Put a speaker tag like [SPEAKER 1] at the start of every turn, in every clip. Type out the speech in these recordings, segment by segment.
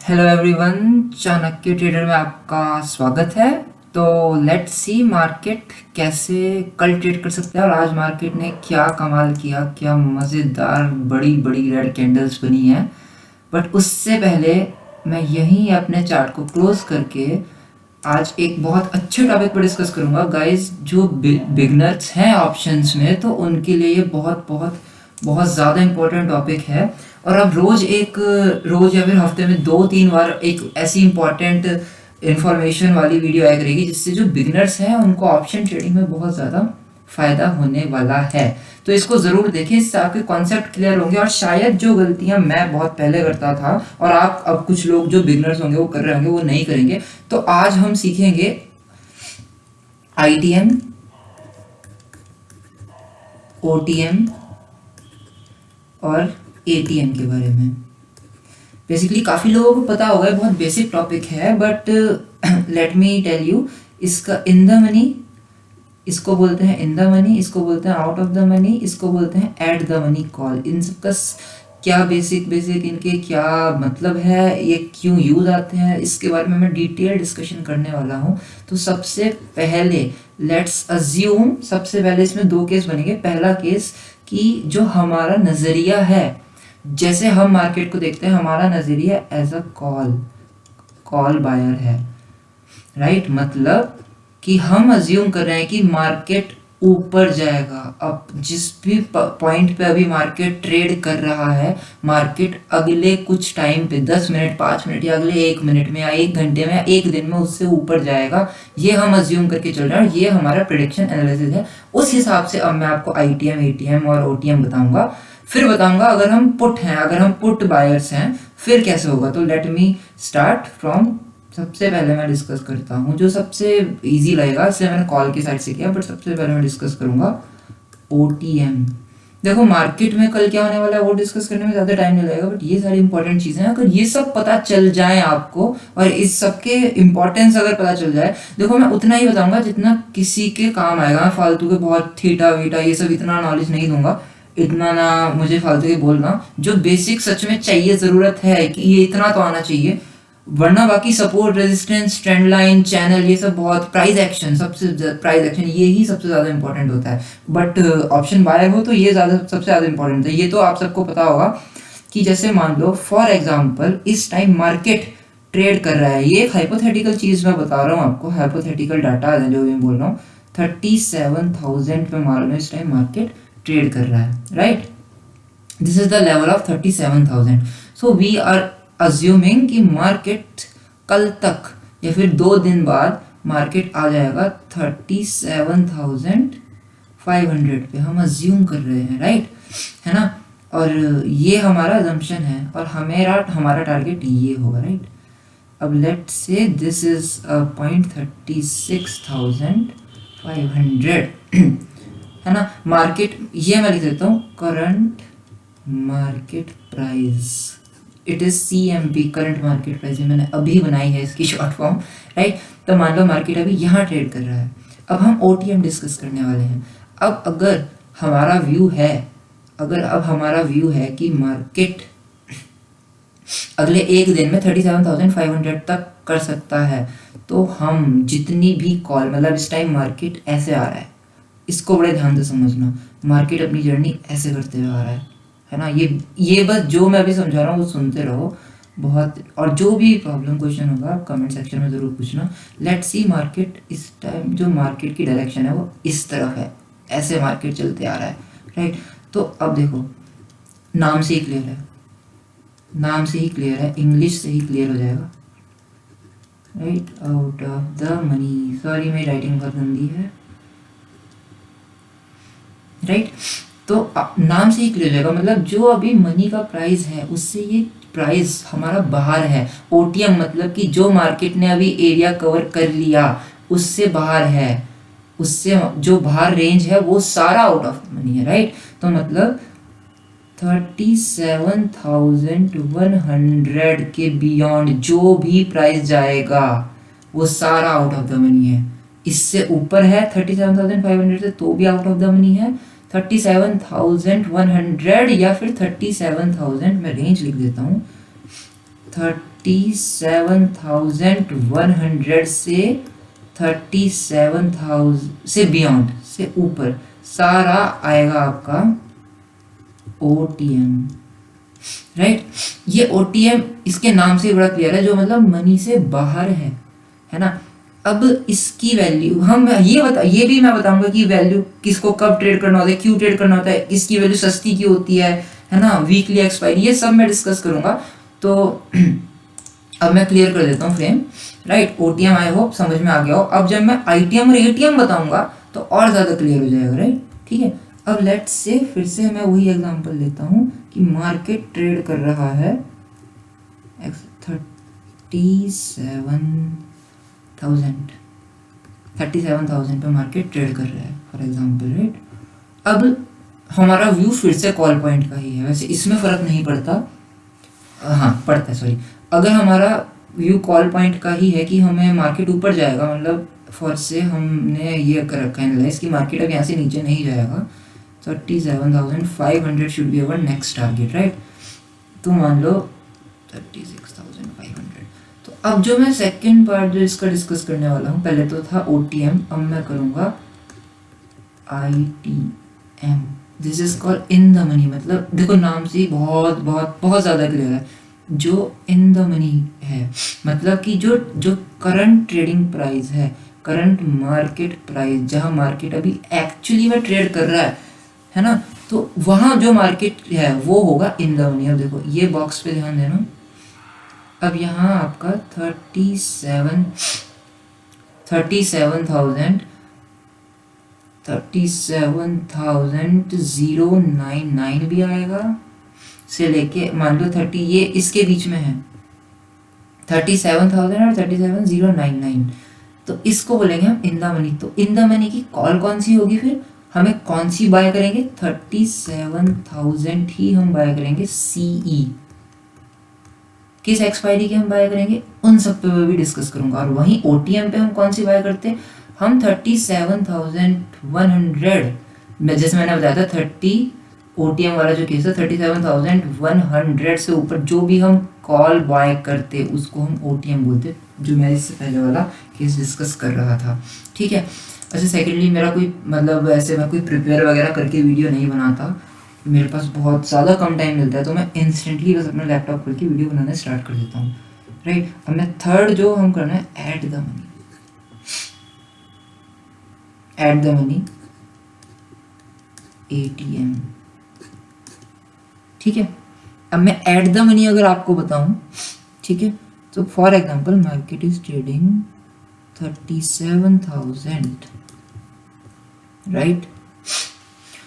[SPEAKER 1] Hello everyone, Chanakya trader में आपका स्वागत है। तो लेट्स सी मार्केट कैसे कल ट्रेड कर सकते हैं और आज मार्केट ने क्या कमाल किया, क्या मज़ेदार बड़ी बड़ी रेड कैंडल्स बनी हैं। बट उससे पहले मैं यहीं अपने चार्ट को क्लोज करके आज एक बहुत अच्छे टॉपिक पर डिस्कस करूंगा गाइस। जो बिगनर्स हैं ऑप्शंस में, तो उनके लिए ये बहुत बहुत बहुत ज़्यादा इम्पोर्टेंट टॉपिक है। और अब रोज़ या फिर हफ्ते में 2-3 बार एक ऐसी इम्पोर्टेंट इंफॉर्मेशन वाली वीडियो आया करेगी जिससे जो बिगनर्स हैं उनको ऑप्शन ट्रेडिंग में बहुत ज़्यादा फ़ायदा होने वाला है। तो इसको ज़रूर देखें, इससे आपके कॉन्सेप्ट क्लियर होंगे और शायद जो गलतियां मैं बहुत पहले करता था और आप अब कुछ लोग जो बिगनर्स होंगे वो कर रहे होंगे वो नहीं करेंगे। तो आज हम सीखेंगे ITM, OTM और ATM के बारे में। बेसिकली काफ़ी लोगों को पता होगा, बहुत बेसिक टॉपिक है, but let me tell you. इसका इन द मनी इसको बोलते हैं, इन द मनी इसको बोलते हैं, आउट ऑफ द मनी इसको बोलते हैं, एट द मनी कॉल। इन सबका क्या बेसिक इनके क्या मतलब है, ये क्यों यूज आते हैं, इसके बारे में मैं डिटेल डिस्कशन करने वाला हूँ। तो सबसे पहले लेट्स अज्यूम, सबसे पहले इसमें 2 केस बनेंगे। पहला केस कि जो हमारा नज़रिया है, जैसे हम मार्केट को देखते हैं, हमारा नज़रिया एज अ कॉल बायर है, राइट। मतलब कि हम अज्यूम कर रहे हैं कि मार्केट ऊपर जाएगा। अब जिस भी पॉइंट पे अभी मार्केट ट्रेड कर रहा है, मार्केट अगले कुछ टाइम पे 10 मिनट 5 मिनट या अगले 1 मिनट में या 1 घंटे में या 1 दिन में उससे ऊपर जाएगा, ये हम अज्यूम करके चल रहे हैं। ये हमारा प्रेडिक्शन एनालिसिस है। उस हिसाब से अब मैं आपको ITM, ATM और OTM बताऊंगा। फिर बताऊंगा अगर हम पुट हैं, अगर हम पुट बायर्स हैं फिर कैसे होगा। तो लेट मी स्टार्ट फ्रॉम, सबसे पहले मैं डिस्कस करता हूँ जो सबसे इजी लगेगा। इससे मैंने कॉल की साइड से किया, बट सबसे पहले मैं डिस्कस करूँगा OTM। देखो मार्केट में कल क्या होने वाला है वो डिस्कस करने में ज़्यादा टाइम नहीं लगेगा, बट ये सारी इंपॉर्टेंट चीज़ें हैं। अगर ये सब पता चल जाए आपको और इस सब के इम्पोर्टेंस अगर पता चल जाए, देखो मैं उतना ही बताऊंगा जितना किसी के काम आएगा। मैं फालतू के बहुत थीटा वीटा ये सब इतना नॉलेज नहीं दूंगा, इतना ना मुझे फालतू के बोलना। जो बेसिक सच में चाहिए, ज़रूरत है कि ये इतना तो आना चाहिए, वरना बाकी support, resistance, trend line, channel, ये सब बहुत, प्राइस एक्शन, प्राइस एक्शन यही सबसे ज़्यादा इंपॉर्टेंट होता है। बट ऑप्शन बायर हो तो ये सबसे ज़्यादा इंपॉर्टेंट है। ये तो आप सबको पता होगा कि जैसे मान लो फॉर एग्जांपल इस टाइम मार्केट ट्रेड कर रहा है। ये एक हाइपोथेटिकल चीज़ मैं बता रहा हूँ आपको, हाइपोथेटिकल डाटा है जो मैं बोल रहा हूँ। 37,000 पे मान लो इस टाइम मार्केट ट्रेड कर रहा है, right. This is the level of 37,000। So we are assuming कि मार्केट कल तक या फिर 2 दिन बाद मार्केट आ जाएगा 37,500 पे, हम अज्यूम कर रहे हैं, राइट, है ना। और ये हमारा अजम्पशन है और हमारा टारगेट ये होगा, राइट। अब let's say this is point 36,500 है ना। मार्केट, ये मैं लिख देता हूँ, current market price, it is CMP, current market price. मैंने अभी बनाई है इसकी शॉर्ट फॉर्म, राइट। तो मान लो मार्केट अभी यहाँ ट्रेड कर रहा है। अब हम OTM डिस्कस करने वाले हैं। अब अगर हमारा व्यू है कि मार्केट अगले 1 दिन में 37,500 तक कर सकता है, तो हम जितनी भी कॉल, मतलब इस टाइम मार्केट ऐसे आ रहा है, इसको बड़े ध्यान से समझना। मार्केट अपनी जर्नी ऐसे करते हुए आ रहा है ना। ये बस जो मैं अभी समझा रहा हूँ वो सुनते रहो बहुत, और जो भी प्रॉब्लम क्वेश्चन होगा आप कमेंट सेक्शन में ज़रूर पूछना। लेट्स सी मार्केट इस टाइम, जो मार्केट की डायरेक्शन है वो इस तरफ है, ऐसे मार्केट चलते आ रहा है, राइट। तो अब देखो, नाम से ही क्लियर है, इंग्लिश से ही क्लियर हो जाएगा, right. Out of the money, sorry मेरी राइटिंग बहुत गंदी है, राइट। तो नाम से ही क्लियर हो जाएगा, मतलब जो अभी मनी का प्राइस है उससे ये प्राइस हमारा बाहर है। OTM मतलब कि जो मार्केट ने अभी एरिया कवर कर लिया उससे बाहर है, उससे जो बाहर रेंज है वो सारा आउट ऑफ मनी है, राइट। तो मतलब 37,100 के बियॉन्ड जो भी प्राइस जाएगा वो सारा आउट ऑफ द मनी है। इससे ऊपर है 37,500 से तो भी आउट ऑफ द मनी है। 37,100 या फिर 37,000, मैं रेंज लिख देता हूँ, 37,100 से 37,000 से बियॉन्ड से ऊपर सारा आएगा आपका OTM, राइट। ये OTM इसके नाम से बड़ा क्लियर है, जो मतलब मनी से बाहर है ना। अब इसकी वैल्यू हम ये भी मैं बताऊंगा कि वैल्यू किसको कब ट्रेड करना होता है, क्यों ट्रेड करना होता है, इसकी वैल्यू सस्ती क्यों होती है ना, वीकली एक्सपायरी, ये सब मैं डिस्कस करूंगा। तो अब मैं क्लियर कर देता हूँ frame, right. OTM I hope समझ में आ गया हो। अब जब मैं ITM और ATM बताऊंगा तो और ज़्यादा क्लियर हो जाएगा, राइट, ठीक है। अब लेट्स से फिर से मैं वही एग्जांपल लेता हूँ कि मार्केट ट्रेड कर रहा है 37,000 पे मार्केट ट्रेड कर रहा है फॉर एग्जांपल, राइट। अब हमारा व्यू फिर से कॉल पॉइंट का ही है, वैसे इसमें फ़र्क नहीं पड़ता, हाँ पड़ता है, सॉरी। अगर हमारा व्यू कॉल पॉइंट का ही है कि हमें मार्केट ऊपर जाएगा, मतलब फॉर से हमने ये कर रखा है एनालाइज कि मार्केट अब यहाँ से नीचे नहीं जाएगा, 37,500 should be our next target, right. तो मान लो 36,500। तो अब जो मैं सेकंड पार्ट जो इसका डिस्कस करने वाला हूँ, पहले तो था OTM, अब मैं करूँगा ITM। This is called in the money, मतलब देखो नाम से ही बहुत बहुत बहुत ज़्यादा क्लियर है। जो इन द मनी है मतलब कि जो करंट ट्रेडिंग प्राइस है करंट मार्केट प्राइस, जहाँ मार्केट अभी एक्चुअली में ट्रेड कर रहा है ना, तो वहाँ जो मार्केट है वो होगा इन द मनी। अब देखो ये बॉक्स पे ध्यान देना, अब यहाँ आपका 37,099 भी आएगा से लेके मान लो 30, ये इसके बीच में है 37,000 और 37,099, तो इसको बोलेंगे हम इन द मनी। तो इन द मनी की कॉल कौन सी होगी, फिर हमें कौन सी बाय करेंगे, 37,000 ही हम बाय करेंगे। CE किस एक्सपायरी की हम बाय करेंगे, उन सब पे मैं भी डिस्कस करूंगा। और वहीं OTM पे हम कौन सी बाय करते हैं, हम 37,100, जैसे मैंने बताया था 30 OTM वाला जो केस है 37,100 से ऊपर जो भी हम कॉल बाय करते उसको हम OTM बोलते, जो मैं इससे पहले वाला केस डिस्कस कर रहा था, ठीक है। अच्छा, सेकेंडली मेरा कोई मतलब ऐसे मैं कोई प्रिपेयर वगैरह करके वीडियो नहीं बनाता, मेरे पास बहुत ज़्यादा कम टाइम मिलता है, तो मैं इंस्टेंटली बस अपना लैपटॉप खोल के वीडियो बनाना स्टार्ट कर देता हूँ, राइट। अब मैं थर्ड जो हम करना है ऐड द मनी ATM, ठीक है। अब मैं ऐड द मनी अगर आपको बताऊं, ठीक है, तो for example market is trading 37,000, right.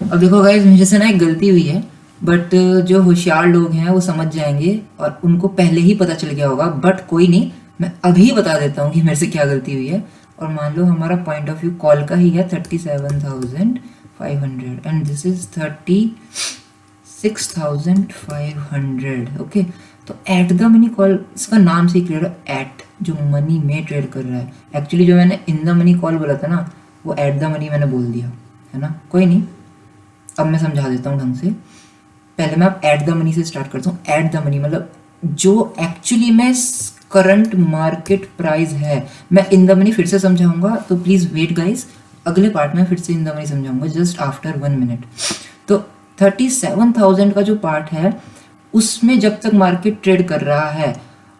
[SPEAKER 1] अब देखो गाइस, मुझे से ना एक गलती हुई है, बट जो होशियार लोग हैं वो समझ जाएंगे और उनको पहले ही पता चल गया होगा, बट कोई नहीं, मैं अभी बता देता हूँ कि मेरे से क्या गलती हुई है। और मान लो हमारा पॉइंट ऑफ व्यू कॉल का ही है 37,500 एंड दिस इज 36,500, ओके। तो एट द मनी कॉल, इसका नाम से क्लियर है, एट जो मनी में ट्रेड कर रहा है। एक्चुअली जो मैंने इन द मनी कॉल बोला था ना, वो एट द मनी मैंने बोल दिया है ना, कोई नहीं, अब मैं समझा देता हूँ ढंग से। पहले मैं अब एट द मनी से स्टार्ट करता हूँ। एट द मनी मतलब जो एक्चुअली में करंट मार्केट प्राइस है। मैं इन द मनी फिर से समझाऊंगा, तो प्लीज़ वेट गाइस, अगले पार्ट में फिर से इन द मनी समझाऊंगा जस्ट आफ्टर 1 मिनट। तो 37,000 का जो पार्ट है उसमें जब तक मार्केट ट्रेड कर रहा है,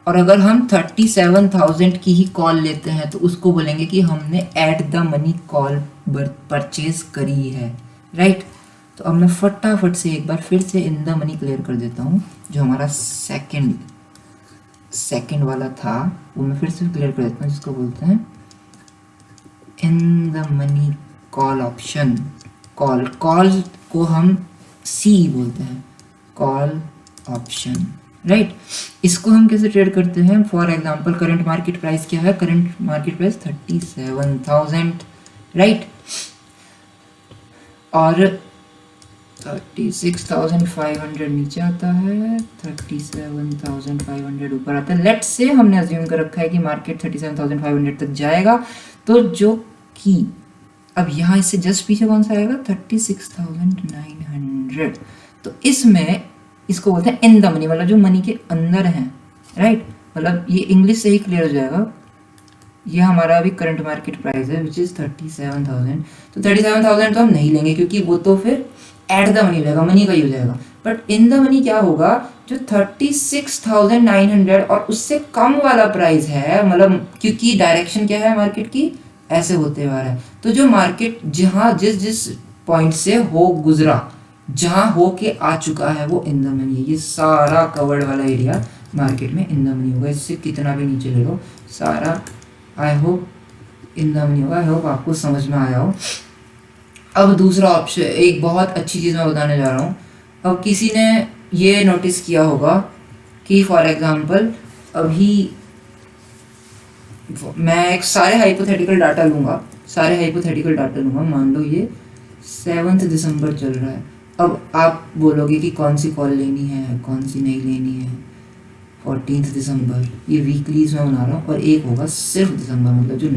[SPEAKER 1] और अगर हम 37,000 की ही कॉल लेते हैं तो उसको बोलेंगे कि हमने at the money call purchase करी है, राइट। तो अब मैं फटाफट से एक बार फिर से इन द मनी क्लियर कर देता हूँ। जो हमारा सेकंड वाला था वो मैं फिर से क्लियर कर देता हूँ, जिसको बोलते हैं इन the money call option. Call को हम C बोलते हैं, कॉल ऑप्शन, राइट। इसको हम कैसे ट्रेड करते हैं, for example current market price क्या है, करंट मार्केट प्राइस 37,000, राइट, और 36,500 नीचे आता है, 37,500 ऊपर आता है। लेट्स से हमने अज्यूम कर रखा है कि मार्केट 37,500 तक जाएगा, तो जो कि अब यहाँ इससे जस्ट पीछे कौन सा आएगा, 36,900। तो इसमें इसको बोलते हैं इन द मनी, मतलब जो मनी के अंदर है, राइट, मतलब ये इंग्लिश से ही क्लियर हो जाएगा। ये हमारा अभी करंट मार्केट प्राइस है विच इज़ 37,000। तो 37,000 तो हम नहीं लेंगे क्योंकि वो तो फिर एट द मनी हो जाएगा, मनी का ही हो जाएगा। बट इन द मनी क्या होगा, जो 36,900 और उससे कम वाला प्राइस है, मतलब क्योंकि डायरेक्शन क्या है मार्केट की, ऐसे होते हुआ है। तो जो मार्केट जहाँ जिस जिस पॉइंट से हो गुजरा, जहाँ हो के आ चुका है, वो इन द मनी है। ये सारा कवर्ड वाला एरिया मार्केट में इन द मनी होगा। इससे कितना भी नीचे ले लो, सारा I hope in the money होगा। आई होप आपको समझ में आया हो। अब दूसरा ऑप्शन, एक बहुत अच्छी चीज़ मैं बताने जा रहा हूँ। अब किसी ने ये नोटिस किया होगा कि फॉर एग्जांपल अभी मैं एक सारे हाइपोथेटिकल डाटा लूँगा, मान लो ये 7 दिसंबर चल रहा है। अब आप बोलोगे कि कौन सी कॉल लेनी है, कौन सी नहीं लेनी है। 14 दिसंबर, ये वीकलीज में बना रहा हूँ, और एक होगा सिर्फ दिसंबर, मतलब जो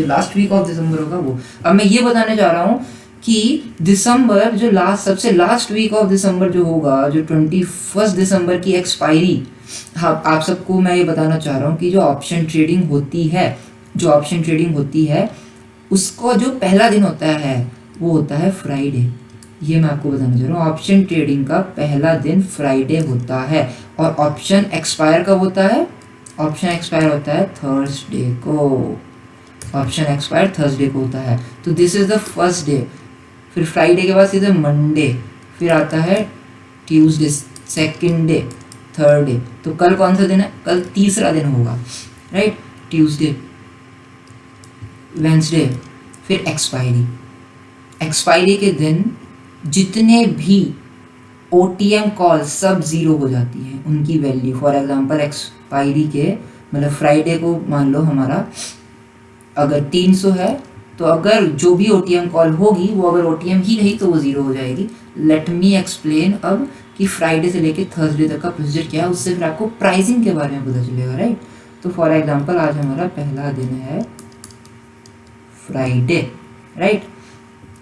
[SPEAKER 1] लास्ट वीक ऑफ दिसंबर होगा वो। अब मैं ये बताने जा रहा हूँ कि दिसंबर जो सबसे लास्ट वीक ऑफ दिसंबर जो होगा, जो 21 दिसंबर की एक्सपायरी, हाँ आप सबको मैं ये बताना चाह रहा हूँ कि जो ऑप्शन ट्रेडिंग होती है उसको जो पहला दिन होता है वो होता है फ्राइडे। ये मैं आपको बताना चाह रहा हूँ, ऑप्शन ट्रेडिंग का पहला दिन फ्राइडे होता है। और ऑप्शन एक्सपायर कब होता है? ऑप्शन एक्सपायर होता है थर्सडे को होता है। तो this is the first day. फिर फ्राइडे के बाद सीधे मंडे, फिर आता है Tuesday, second day, third day. तो कल कौन सा दिन है? कल तीसरा दिन होगा, राइट। ट्यूसडे, वेंसडे, फिर एक्सपायरी के दिन जितने भी OTM कॉल सब ज़ीरो हो जाती हैं, उनकी वैल्यू। फॉर एग्जांपल एक्सपायरी के मतलब फ्राइडे को मान लो हमारा अगर 300 है, तो अगर जो भी OTM कॉल होगी वो अगर OTM ही नहीं तो वो ज़ीरो हो जाएगी। लेट मी एक्सप्लेन अब कि फ्राइडे से लेके थर्सडे तक का प्रोसीजर क्या है, उससे फिर आपको प्राइसिंग के बारे में पता चलेगा, राइट। तो फॉर एग्जांपल आज हमारा पहला दिन है फ्राइडे, राइट,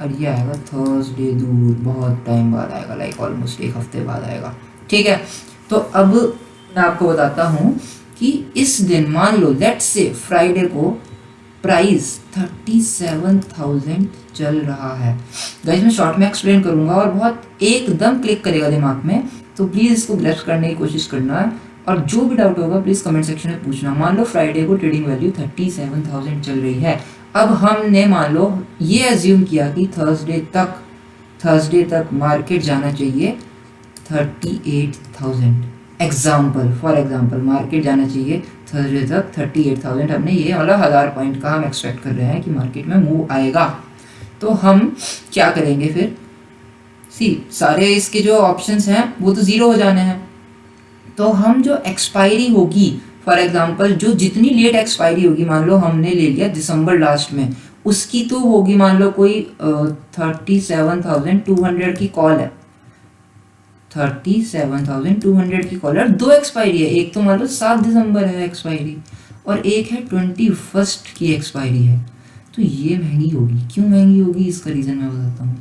[SPEAKER 1] और ये आएगा थर्सडे, दूर बहुत टाइम बाद आएगा, लाइक ऑलमोस्ट एक हफ्ते बाद आएगा, ठीक है। तो अब मैं आपको बताता हूँ कि इस दिन मान लो लेट्स से फ्राइडे को प्राइस 37,000 चल रहा है। गाइस मैं शॉर्ट में एक्सप्लेन करूँगा और बहुत एकदम क्लिक करेगा दिमाग में, तो प्लीज़ इसको ग्रैस्प करने की कोशिश करना है। और जो भी डाउट होगा प्लीज़ कमेंट सेक्शन में पूछना। मान लो फ्राइडे को ट्रेडिंग वैल्यू 37,000 चल रही है। अब हमने मान लो ये एज्यूम किया कि थर्सडे तक मार्केट जाना चाहिए 38,000। फॉर एग्जाम्पल मार्केट जाना चाहिए थर्सडे तक 38,000। हमने ये मतलब 1000 पॉइंट का हम एक्सपेक्ट कर रहे हैं कि मार्केट में मूव आएगा। तो हम क्या करेंगे फिर? सारे इसके जो ऑप्शंस हैं वो तो ज़ीरो हो जाने हैं। तो हम जो एक्सपायरी होगी, फॉर एग्जांपल जो जितनी लेट एक्सपायरी होगी, मान लो हमने ले लिया दिसंबर लास्ट में, उसकी तो होगी मान लो कोई 37,200 की कॉल है, 37,200 की कॉल है। और दो एक्सपायरी है, एक तो मान लो 7 दिसंबर है एक्सपायरी और एक है 21 की एक्सपायरी है। तो ये महंगी होगी। क्यों महंगी होगी इसका रीज़न मैं बताता हूँ।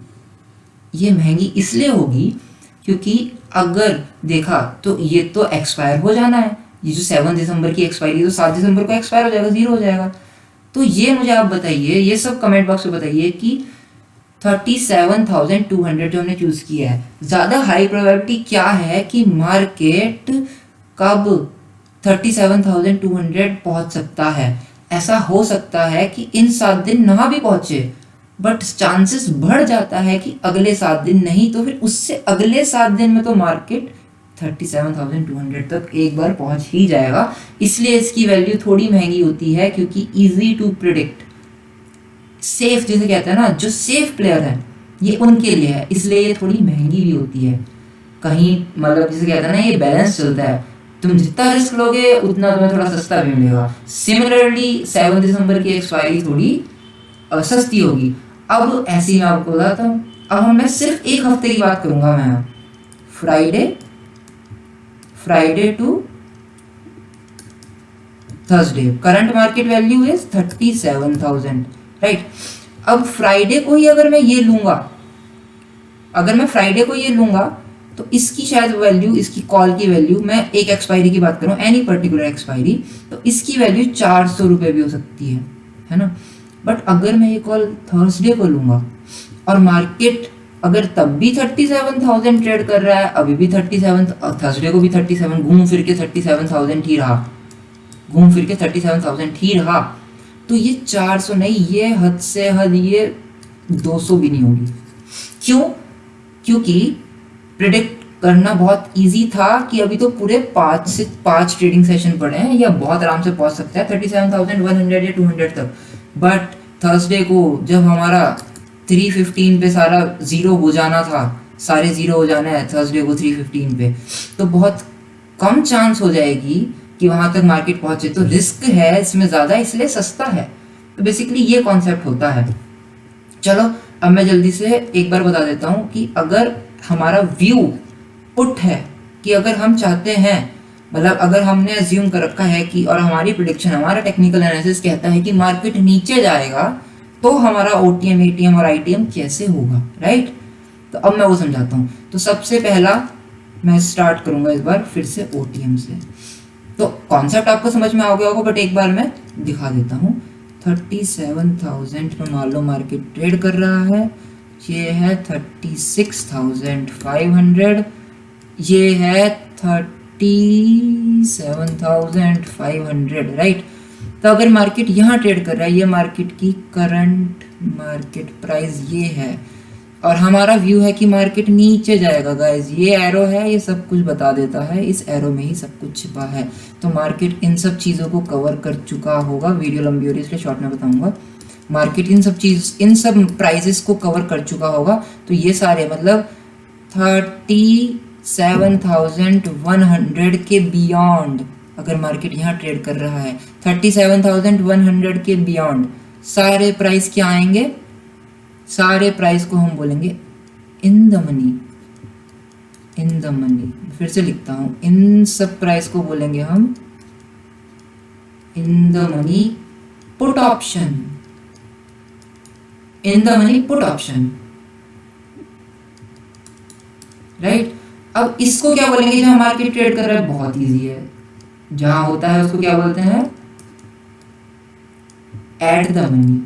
[SPEAKER 1] ये महंगी इसलिए होगी क्योंकि अगर देखा तो ये तो एक्सपायर हो जाना है, ये जो 7 दिसंबर की एक्सपायरी तो 7 दिसंबर को एक्सपायर हो जाएगा, ज़ीरो हो जाएगा। तो ये मुझे आप बताइए, ये सब कमेंट बॉक्स में बताइए कि 37,200 जो हमने चूज़ किया है, ज़्यादा हाई प्रोबेबिलिटी क्या है कि मार्केट कब 37,200 पहुंच सकता है। ऐसा हो सकता है कि इन 7 दिन ना भी पहुंचे, बट चांसेस बढ़ जाता है कि अगले 7 दिन नहीं तो फिर उससे अगले 7 दिन में तो मार्केट 37,200 तक एक बार पहुंच ही जाएगा। इसलिए इसकी वैल्यू थोड़ी महंगी होती है, क्योंकि इजी टू प्रिडिक्ट, सेफ जिसे कहते हैं ना, जो सेफ प्लेयर है ये उनके लिए है, इसलिए ये थोड़ी महंगी भी होती है। कहीं मतलब जिसे कहते हैं ना, ये बैलेंस चलता है, तुम जितना रिस्क लोगे उतना तुम्हें थोड़ा सस्ता भी मिलेगा। सिमिलरली 7 दिसंबर की एक्सपायरी थोड़ी सस्ती होगी। अब ऐसे ही मैं आपको बताता हूँ। अब मैं सिर्फ एक हफ्ते की बात करूंगा मैं, Friday to Thursday. Current market value is 37,000, right. अब फ्राइडे को ही अगर मैं फ्राइडे को ये लूंगा तो इसकी शायद वैल्यू, इसकी कॉल की वैल्यू, मैं एक एक्सपायरी की बात कर रहा हूँ, एनी पर्टिकुलर एक्सपायरी, तो इसकी वैल्यू 400 रुपये भी हो सकती है ना। बट अगर मैं ये कॉल थर्सडे को लूँगा और मार्केट अगर तब भी 37,000 ट्रेड कर रहा है, अभी भी 37, थर्सडे को भी 37, घूम फिर के 37,000 ही रहा, घूम फिर के 37,000 ही रहा, तो ये 400 नहीं, ये हद से हद ये 200 भी नहीं होगी। क्यों? क्योंकि प्रिडिक्ट करना बहुत इजी था कि अभी तो पूरे 5 ट्रेडिंग सेशन पड़े हैं, या बहुत आराम से पहुंच सकता है 37,100 या 200 तक। बट थर्सडे को जब हमारा 315 पे सारा जीरो हो जाना था, सारे जीरो हो जाना है थर्सडे को 315 पे, तो बहुत कम चांस हो जाएगी कि वहां तक मार्केट पहुंचे, तो रिस्क है इसमें ज़्यादा, इसलिए सस्ता है। तो बेसिकली ये कॉन्सेप्ट होता है। चलो अब मैं जल्दी से एक बार बता देता हूँ कि अगर हमारा व्यू पुट है कि अगर हम चाहते हैं, मतलब अगर हमने अज्यूम कर रखा है कि, और हमारी प्रिडिक्शन, हमारा टेक्निकल एनालिसिस कहता है कि मार्केट नीचे जाएगा, तो हमारा ओटीएम, एटीएम और आईटीएम कैसे होगा, राइट। तो अब मैं वो समझाता हूँ। तो सबसे पहला मैं स्टार्ट करूंगा इस बार फिर से ओटीएम से। तो कॉन्सेप्ट आपको समझ में आ गया होगा, बट एक बार मैं दिखा देता हूँ। 37,000 में मान लो मार्केट ट्रेड कर रहा है, ये है 36,500, ये है 37,500, राइट। तो अगर मार्केट यहाँ ट्रेड कर रहा है, ये मार्केट की करंट मार्केट प्राइस ये है, और हमारा व्यू है कि मार्केट नीचे जाएगा गाइज, ये एरो है, ये सब कुछ बता देता है, इस एरो में ही सब कुछ छिपा है। तो मार्केट इन सब चीज़ों को कवर कर चुका होगा, वीडियो लंबी हो रही है इसलिए शॉर्ट में बताऊंगा। मार्केट इन सब प्राइजेस को कवर कर चुका होगा। तो ये सारे मतलब 37,100 के बियॉन्ड अगर मार्केट यहाँ ट्रेड कर रहा है, 37,100 के बियॉन्ड सारे प्राइस क्या आएंगे, सारे प्राइस को हम बोलेंगे इन the money, in the money. फिर से लिखता हूं, इन सब प्राइस को बोलेंगे हम इन the money put option, in the money put option, right. अब इसको क्या बोलेंगे जहां मार्केट ट्रेड कर रहा है, बहुत इजी है, जहां होता है उसको क्या बोलते हैं, at the money,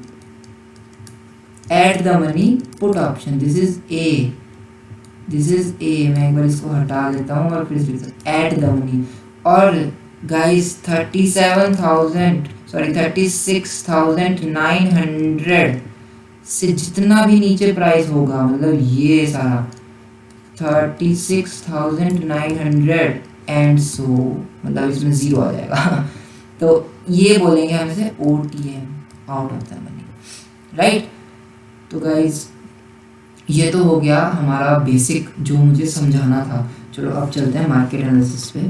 [SPEAKER 1] at the money put option. This is a, this is a. मैं एक बार इसको हटा देता हूँ और फिर एट द मनी। और गाइस 36,900 से जितना भी नीचे प्राइस होगा, मतलब ये सारा 36,900 एंड सो, मतलब इसमें जीरो आ जाएगा तो ये बोलेंगे हम इसे OTM, out of the money, right. तो गाइज ये तो हो गया हमारा बेसिक जो मुझे समझाना था। चलो अब चलते हैं मार्केट एनालिसिस पे,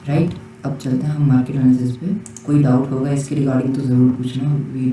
[SPEAKER 1] राइट। अब चलते हैं हम मार्केट एनालिसिस पे। कोई डाउट होगा इसके रिगार्डिंग तो ज़रूर पूछना, वीडियो